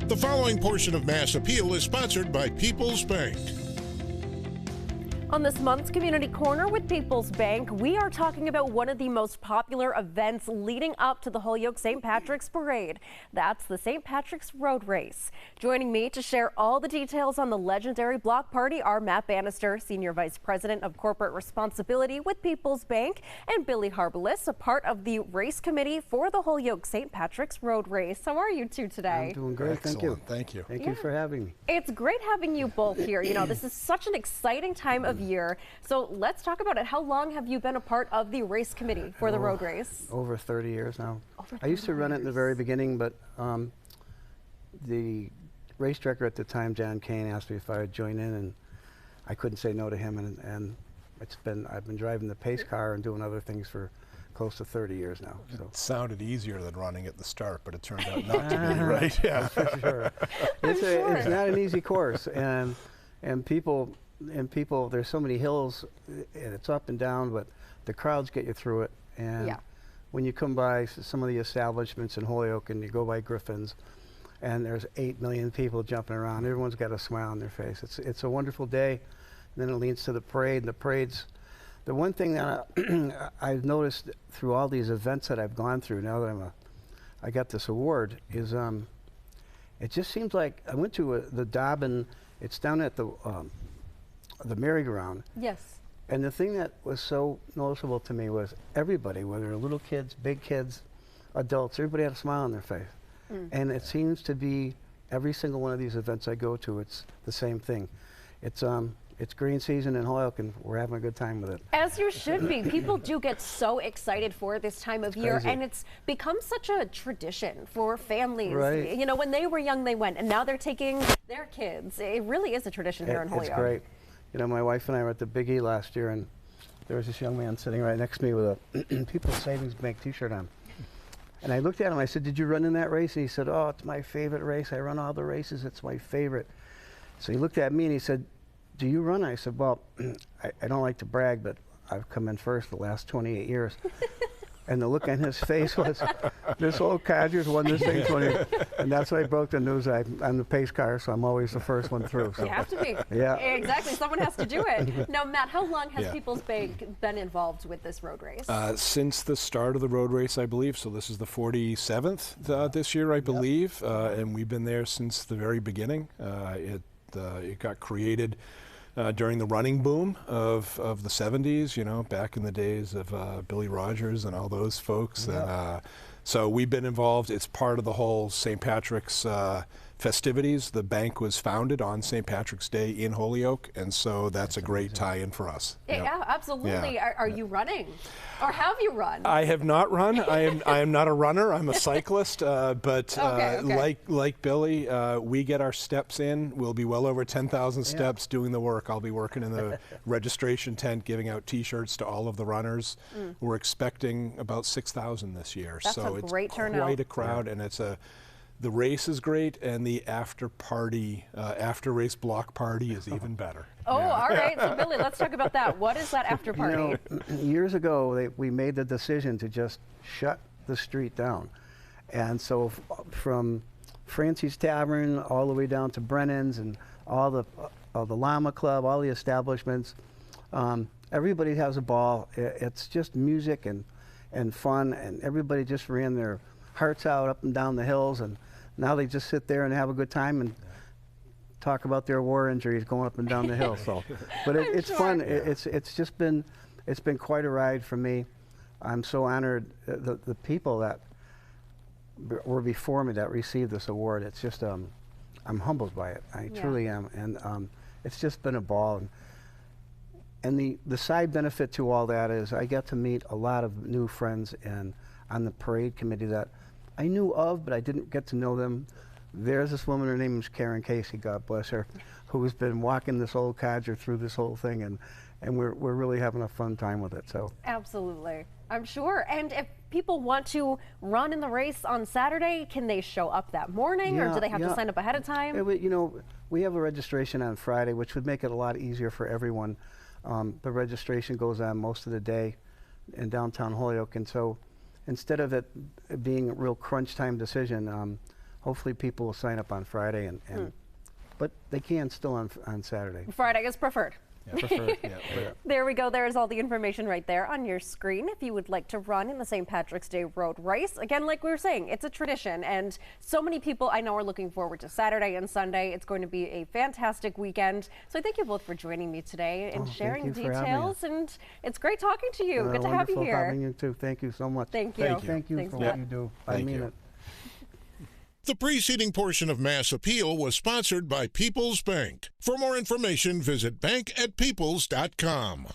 The following portion of Mass Appeal is sponsored by PeoplesBank. On this month's Community Corner with PeoplesBank, we are talking about one of the most popular events leading up to the Holyoke St. Patrick's Parade. That's the St. Patrick's Road Race. Joining me to share all the details on the legendary block party are Matt Bannister, Senior Vice President of Corporate Responsibility with PeoplesBank, and Billy Harbilas, a part of the race committee for the Holyoke St. Patrick's Road Race. How are you two today? I'm doing great. Excellent. Thank you. Thank you. Thank you for having me. It's great having you both here. You know, this is such an exciting time of year. So let's talk about it. How long have you been a part of the race committee for the road race? Over 30 years now. Over I used to run it in the very years. beginning, but the race director at the time, John Kane, asked me if I would join in, and I couldn't say no to him. And I've been driving the pace car and doing other things for close to 30 years now. So. It sounded easier than running at the start, but it turned out not to be, right? Yeah. For sure. It's not an easy course, and people, there's so many hills, and it's up and down, but the crowds get you through it. And when you come by some of the establishments in Holyoke and you go by Griffin's, and there's 8 million people jumping around, everyone's got a smile on their face. It's a wonderful day. And then it leads to the parade, and the parade's the one thing that I've noticed through all these events that I've gone through now that I got this award is it just seems like I went to the Dobbin. It's down at the merry-go-round. Yes. And the thing that was so noticeable to me was everybody, whether little kids, big kids, adults, everybody had a smile on their face. And it seems to be every single one of these events I go to, it's the same thing. It's green season in Holyoke, and we're having a good time with it. As you should be. People do get so excited for this time of year, crazy. and it's become such a tradition for families. Right. You know, when they were young, they went, and now they're taking their kids. It really is a tradition here in Holyoke. It's great. You know, my wife and I were at the Big E last year, and there was this young man sitting right next to me with a People's Savings Bank t-shirt on. And I looked at him, I said, "Did you run in that race?" And he said, "Oh, it's my favorite race. I run all the races. It's my favorite." So he looked at me and he said, "Do you run?" I said, "Well, I don't like to brag, but I've come in first the last 28 years." And the look on his face was, this old codger's won this thing 20. And that's why I broke the news. I'm the pace car, so I'm always the first one through. So. You have to be. Yeah. Exactly. Someone has to do it. Now, Matt, how long has PeoplesBank been involved with this road race? Since the start of the road race, I believe. So this is the 47th this year, I believe. And we've been there since the very beginning. It got created during the running boom of the 70s, you know, back in the days of Billy Rogers and all those folks. And so we've been involved. It's part of the whole St. Patrick's festivities. The bank was founded on St. Patrick's Day in Holyoke, and so that's a great tie-in for us. Yeah, absolutely. Yeah. Are you running? Or have you run? I have not run. I am not a runner. I'm a cyclist. But okay. like Billy, we get our steps in. We'll be well over 10,000 steps doing the work. I'll be working in the registration tent, giving out T-shirts to all of the runners. We're expecting about 6,000 this year. That's so a it's great turnout. Quite a crowd, and the race is great, and the after race block party is even better. Oh, all right. So, Billy, let's talk about that. What is that after party? You know, years ago, we made the decision to just shut the street down. And so from Francie's Tavern all the way down to Brennan's and all the Llama Club, all the establishments, everybody has a ball. It's just music and fun, and everybody just ran their hearts out up and down the hills, and now they just sit there and have a good time and talk about their war injuries going up and down the hill. So, but it's fun. It's been quite a ride for me. I'm so honored the people that were before me that received this award. It's just I'm humbled by it. I truly am, and it's just been a ball. And the side benefit to all that is I get to meet a lot of new friends on the parade committee that I knew of, but I didn't get to know them. There's this woman, her name is Karen Casey, God bless her, who has been walking this old codger through this whole thing, and we're really having a fun time with it. So absolutely, I'm sure. And if people want to run in the race on Saturday, can they show up that morning, or do they have to sign up ahead of time? You know, we have a registration on Friday, which would make it a lot easier for everyone. The registration goes on most of the day in downtown Holyoke, and so instead of it being a real crunch time decision, hopefully people will sign up on Friday, but they can still on Saturday. Friday is preferred. Yeah, preferred, yeah. There we go. There's all the information right there on your screen if you would like to run in the St. Patrick's Day Road Race. Again, like we were saying, it's a tradition, and so many people I know are looking forward to Saturday and Sunday. It's going to be a fantastic weekend. So I thank you both for joining me today and sharing details. And it's great talking to you. Good to have you here. Wonderful having you too. Thank you so much. Thank you. Thank you Thanks for a lot. what you do. I mean it. The preceding portion of Mass Appeal was sponsored by PeoplesBank. For more information, visit bank@peoples.com.